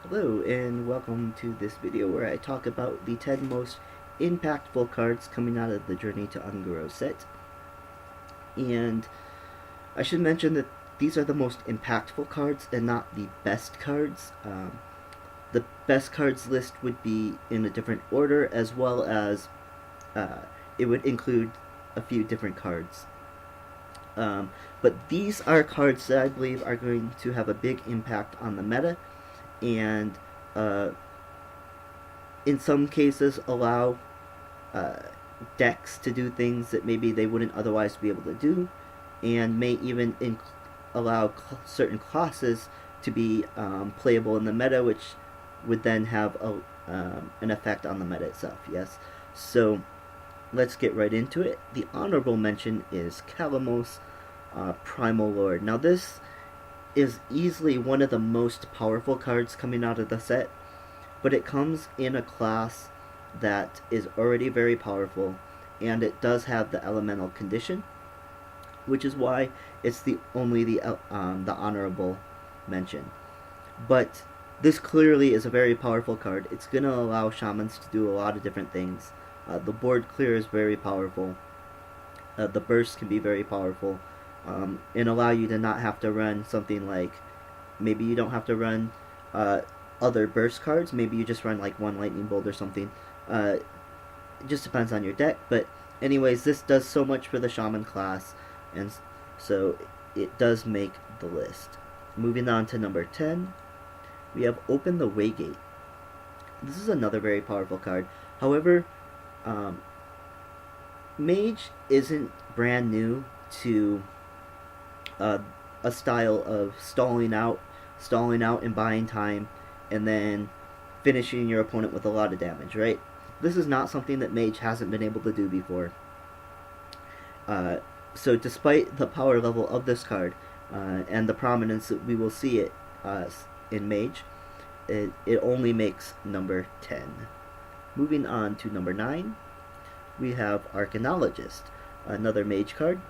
Hello and welcome to this video where I talk about the 10 most impactful cards coming out of the Journey to Ungoro set. And I should mention that these are the most impactful cards and not the best cards. The best cards list would be in a different order, as well as it would include a few different cards. But these are cards that I believe are going to have a big impact on the meta, and uh, in some cases allow uh, decks to do things that maybe they wouldn't otherwise be able to do, and may even allow certain classes to be playable in the meta, which would then have an effect on the meta itself. Yes, so let's get right into it. The honorable mention is Calamos, Primal Lord. Now this is easily one of the most powerful cards coming out of the set, but it comes in a class that is already very powerful, and it does have the elemental condition, which is why it's the honorable mention. But this clearly is a very powerful card. It's going to allow shamans to do a lot of different things. The board clear is very powerful. The burst can be very powerful, and allow you to not have to run something like, maybe you don't have to run other burst cards. Maybe you just run like one lightning bolt or something. It just depends on your deck. But anyways, this does so much for the shaman class, and so it does make the list. Moving on to number 10, we have Open the Waygate. This is another very powerful card. However, Mage isn't brand new to a style of stalling out and buying time, and then finishing your opponent with a lot of damage, right? This is not something that Mage hasn't been able to do before. So despite the power level of this card, and the prominence that we will see it in Mage, it only makes number 10. Moving on to number 9, we have Arcanologist, another Mage card.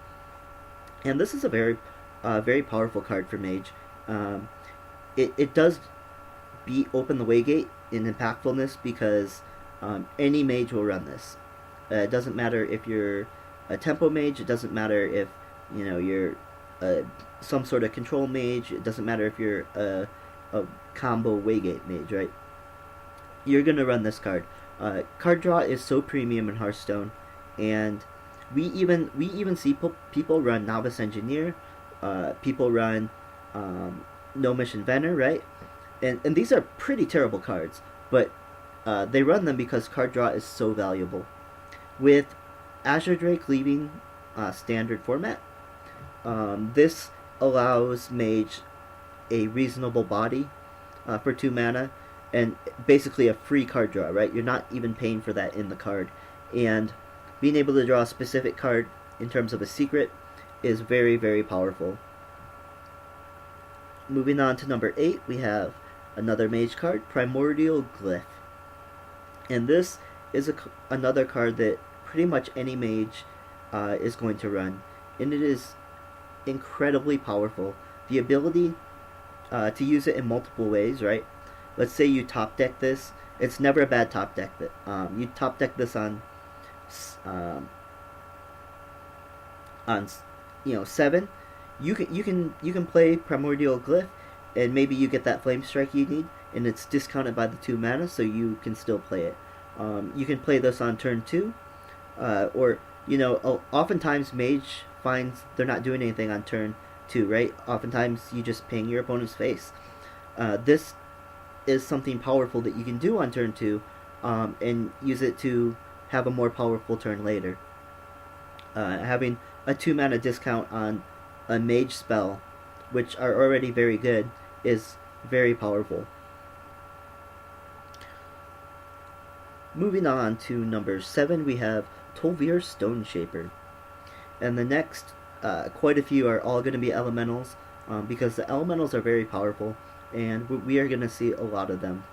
And this is a very powerful card for Mage. It does beat Open the Waygate in impactfulness because any Mage will run this. It doesn't matter if you're a tempo mage. It doesn't matter if you're some sort of control mage. It doesn't matter if you're a combo Waygate mage, right? You're gonna run this card. Card draw is so premium in Hearthstone, and we even see people run Novice Engineer, people run Gnomish Inventor, right? And these are pretty terrible cards, but they run them because card draw is so valuable. With Azure Drake leaving standard format, this allows Mage a reasonable body for 2 mana, and basically a free card draw, right? You're not even paying for that in the card. And being able to draw a specific card in terms of a secret is very, very powerful. Moving on to number 8, we have another Mage card, Primordial Glyph. And this is another card that pretty much any Mage is going to run. And it is incredibly powerful. The ability to use it in multiple ways, right? Let's say you top deck this. It's never a bad top deck. You top deck this um, on 7. You can play Primordial Glyph, and maybe you get that Flame Strike you need, and it's discounted by the 2 mana, so you can still play it. You can play this on turn 2, or oftentimes Mage finds they're not doing anything on turn 2, right? Oftentimes you just ping your opponent's face. This is something powerful that you can do on turn 2, and use it to have a more powerful turn later. Having a 2 mana discount on a Mage spell, which are already very good, is very powerful. Moving on to number 7, we have Tolvir Stone Shaper. And the next, quite a few are all going to be elementals, because the elementals are very powerful, and we are going to see a lot of them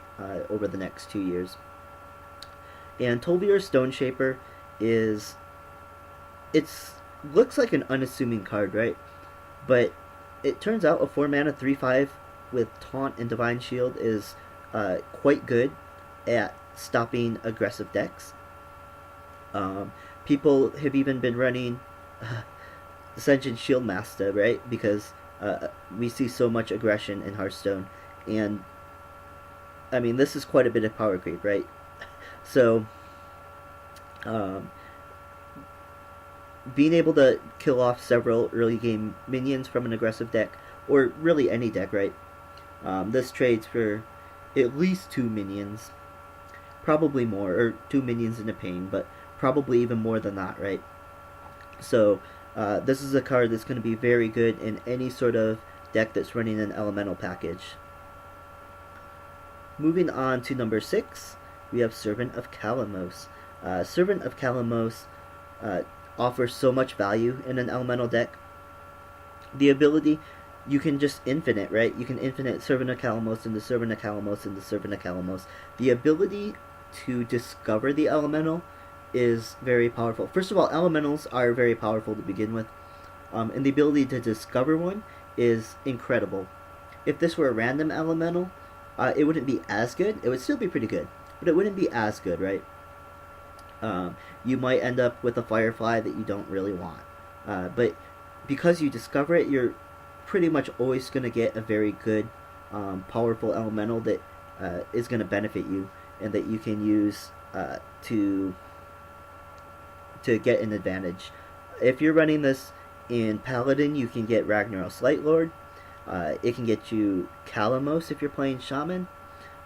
over the next 2 years. And Tolvir Stone Shaper looks like an unassuming card, right? But it turns out a 4 mana 3/5 with Taunt and Divine Shield is quite good at stopping aggressive decks. Um, People have even been running Ascension Shield Master, right? Because we see so much aggression in Hearthstone, and I mean this is quite a bit of power creep, right? So um, being able to kill off several early game minions from an aggressive deck, or really any deck, right? This trades for at least 2 minions, probably more, or 2 minions in a pain, but probably even more than that, right? So this is a card that's going to be very good in any sort of deck that's running an elemental package. Moving on to number 6, we have Servant of Kalamos. Servant of Kalamos uh, offers so much value in an elemental deck. The ability, you can just infinite, right? You can infinite Servant of Kalamos into Servant of Kalamos into Servant of Kalamos. The ability to discover the elemental is very powerful. First of all, elementals are very powerful to begin with, and the ability to discover one is incredible. If this were a random elemental, it wouldn't be as good. It would still be pretty good, but it wouldn't be as good, right? You might end up with a Firefly that you don't really want, but because you discover it, you're pretty much always going to get a very good, powerful elemental that is going to benefit you and that you can use to get an advantage. If you're running this in Paladin, you can get Ragnaros Lightlord. It can get you Kalamos if you're playing Shaman,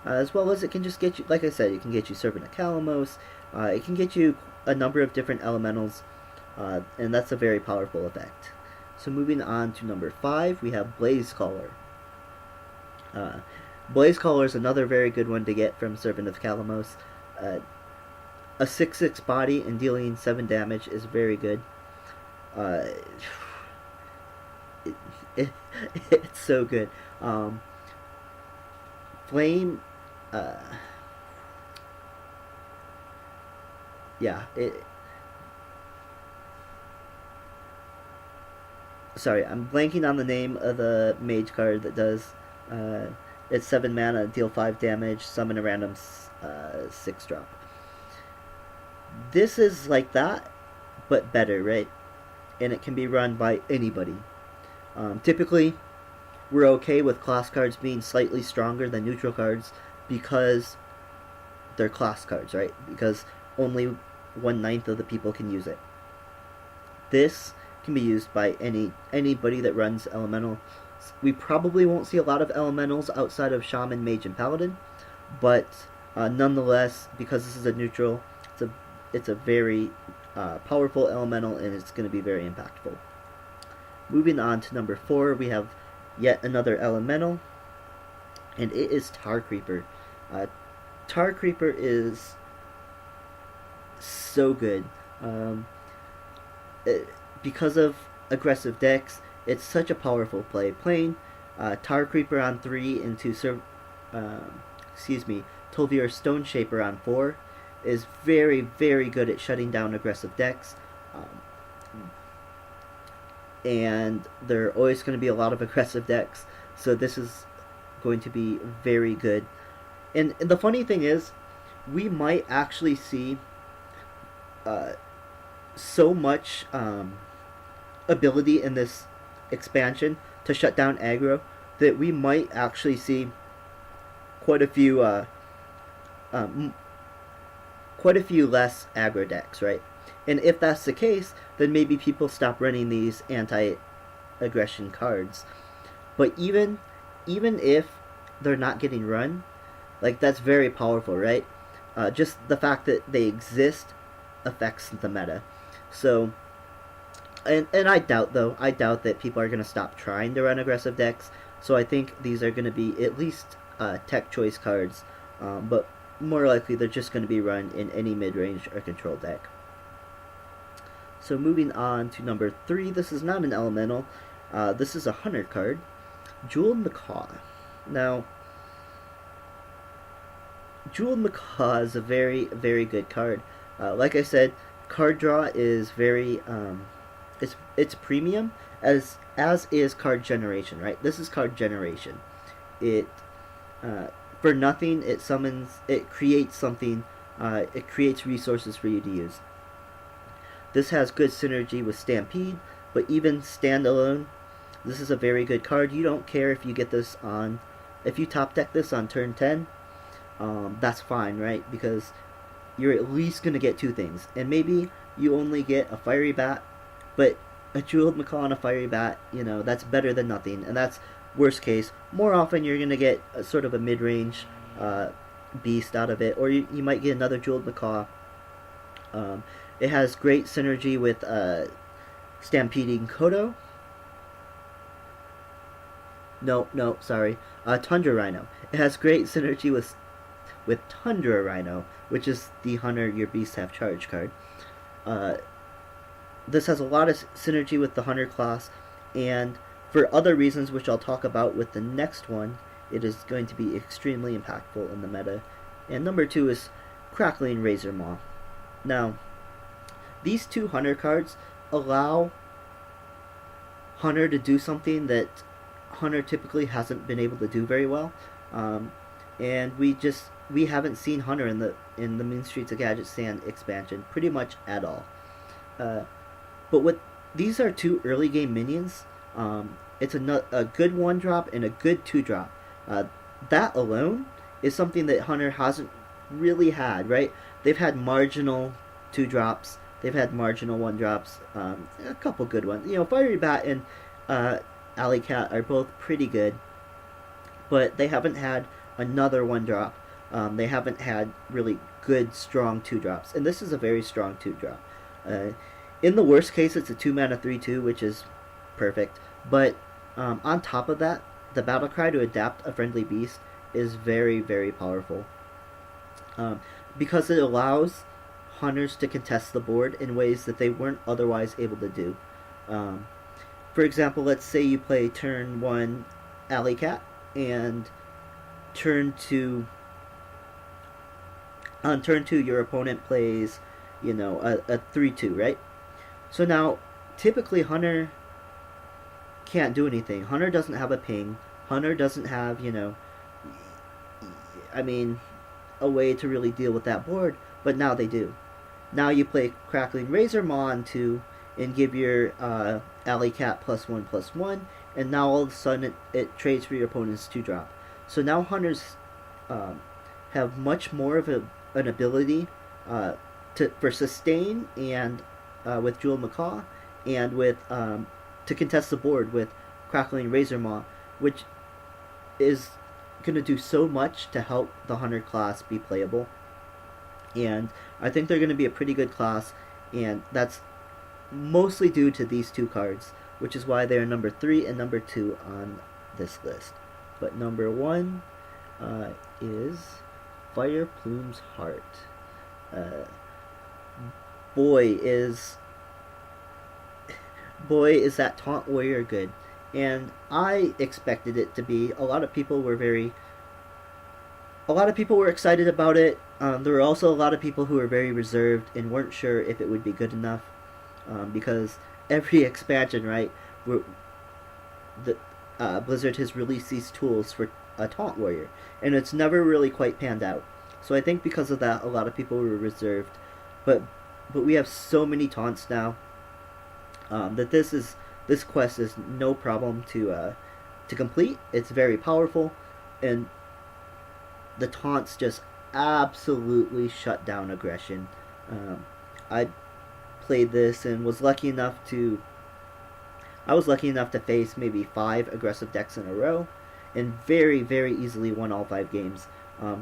as well as it can just get you, like I said, it can get you Servant of Kalamos. It can get you a number of different elementals, and that's a very powerful effect. So moving on to number 5, we have Blaze Caller. Blaze Caller is another very good one to get from Servant of Kalamos. A 6/6 body and dealing 7 damage is very good. Uh, it's so good. Flame, yeah. Sorry, I'm blanking on the name of the mage card that does. It's 7 mana, deal 5 damage, summon a random 6-drop. This is like that, but better, right? And it can be run by anybody. Typically, we're okay with class cards being slightly stronger than neutral cards because they're class cards, right? Because only 1/9 of the people can use it. This can be used by anybody that runs elemental. We probably won't see a lot of elementals outside of Shaman, Mage, and Paladin, but nonetheless, because this is a neutral, it's a very powerful elemental, and it's going to be very impactful. Moving on to number 4, we have yet another elemental, and it is Tar Creeper. Tar Creeper is so good. Because of aggressive decks, it's such a powerful play. Playing Tar Creeper on 3 into Tolvir Stone Shaper on 4 is very, very good at shutting down aggressive decks. And there are always going to be a lot of aggressive decks, so this is going to be very good. And the funny thing is, we might actually see so much ability in this expansion to shut down aggro that we might actually see quite a few less aggro decks, right? And if that's the case, then maybe people stop running these anti-aggression cards. But even if they're not getting run, like, that's very powerful, right? Just the fact that they exist affects the meta. So, and I doubt that people are going to stop trying to run aggressive decks. So I think these are going to be at least tech choice cards, but more likely they're just going to be run in any mid-range or control deck. So moving on to number 3, this is not an elemental. This is a hunter card, Jeweled Macaw. Now, Jeweled Macaw is a very, very good card. Like I said, card draw is very it's premium, as is card generation, right? This is card generation. It for nothing, it creates something, it creates resources for you to use. This has good synergy with Stampede, but even standalone, this is a very good card. You don't care if you get this on, if you top deck this on turn 10, that's fine, right? Because you're at least going to get two things. And maybe you only get a Fiery Bat, but a Jeweled Macaw and a Fiery Bat, that's better than nothing. And that's worst case. More often you're going to get a sort of a mid-range beast out of it, or you might get another Jeweled Macaw. It has great synergy with Stampeding Kodo. No, sorry. Tundra Rhino. It has great synergy with Tundra Rhino, which is the Hunter Your Beasts Have Charge card. This has a lot of synergy with the Hunter class, and for other reasons, which I'll talk about with the next one, it is going to be extremely impactful in the meta. And number 2 is Crackling Razor Maw. Now, these two Hunter cards allow Hunter to do something that Hunter typically hasn't been able to do very well, and we haven't seen Hunter in the Mean Streets of Gadget Sand expansion pretty much at all. But these are two early game minions. It's a good 1-drop and a good 2-drop. That alone is something that Hunter hasn't really had, right? They've had marginal 2-drops. They've had marginal 1-drops. A couple good ones. Fiery Bat and Alley Cat are both pretty good, but they haven't had another 1-drop. They haven't had really good, strong 2-drops. And this is a very strong 2-drop. In the worst case, it's a 2-mana 3/2, which is perfect. But on top of that, the battle cry to adapt a friendly beast is very, very powerful. Because it allows Hunters to contest the board in ways that they weren't otherwise able to do. For example, let's say you play turn 1 Alley Cat, and on turn 2 your opponent plays, a 3/2, right? So now, typically Hunter can't do anything. Hunter doesn't have a ping. Hunter doesn't have, a way to really deal with that board, but now they do. Now you play Crackling Razor Maw on 2 and give your Alley Cat +1/+1, and now all of a sudden it trades for your opponent's 2-drop. So now Hunters have much more of an ability for sustain and with Jewel Macaw, and with to contest the board with Crackling Razor Maw, which is going to do so much to help the Hunter class be playable. And I think they're going to be a pretty good class, and that's mostly due to these two cards, which is why they're number 3 and number 2 on this list. But number 1 is Fire Plume's Heart. Boy is that Taunt Warrior good. And I expected it to be. A lot of people were excited about it. There were also a lot of people who were very reserved and weren't sure if it would be good enough, because every expansion, right, Blizzard has released these tools for a Taunt Warrior, and it's never really quite panned out. So I think because of that, a lot of people were reserved. But we have so many taunts now that this quest is no problem to complete. It's very powerful, and the taunts just absolutely shut down aggression. I played this and was lucky enough to face maybe 5 aggressive decks in a row, and very, very easily won all 5 games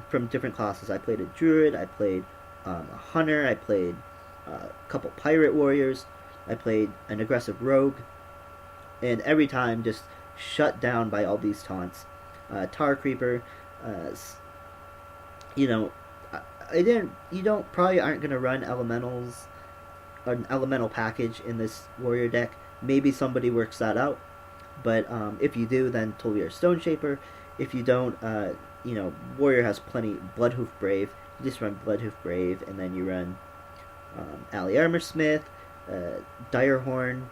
from different classes. I played a Druid, I played a Hunter, I played a couple Pirate Warriors, I played an aggressive Rogue, and every time just shut down by all these taunts. Tar Creeper, you probably aren't going to run elementals, an elemental package in this warrior deck. Maybe somebody works that out, but if you do, then Toliar Stone Shaper. If you don't, warrior has plenty. Bloodhoof Brave. You just run Bloodhoof Brave, and then you run Alley Armorsmith, Direhorn,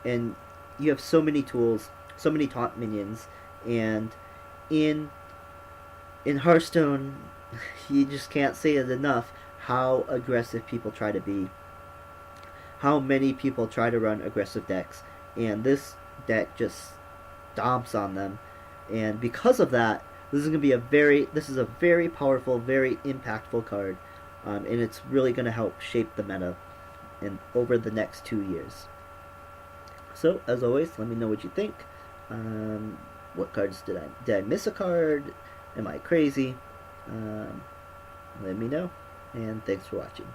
and you have so many tools, so many taunt minions, and in in Hearthstone, you just can't say it enough how aggressive people try to be, how many people try to run aggressive decks, and this deck just stomps on them. And because of that, this is a very powerful, very impactful card, and it's really going to help shape the meta in over the next 2 years. So as always, let me know what you think. What cards did I miss a card? Am I crazy? Let me know, and thanks for watching.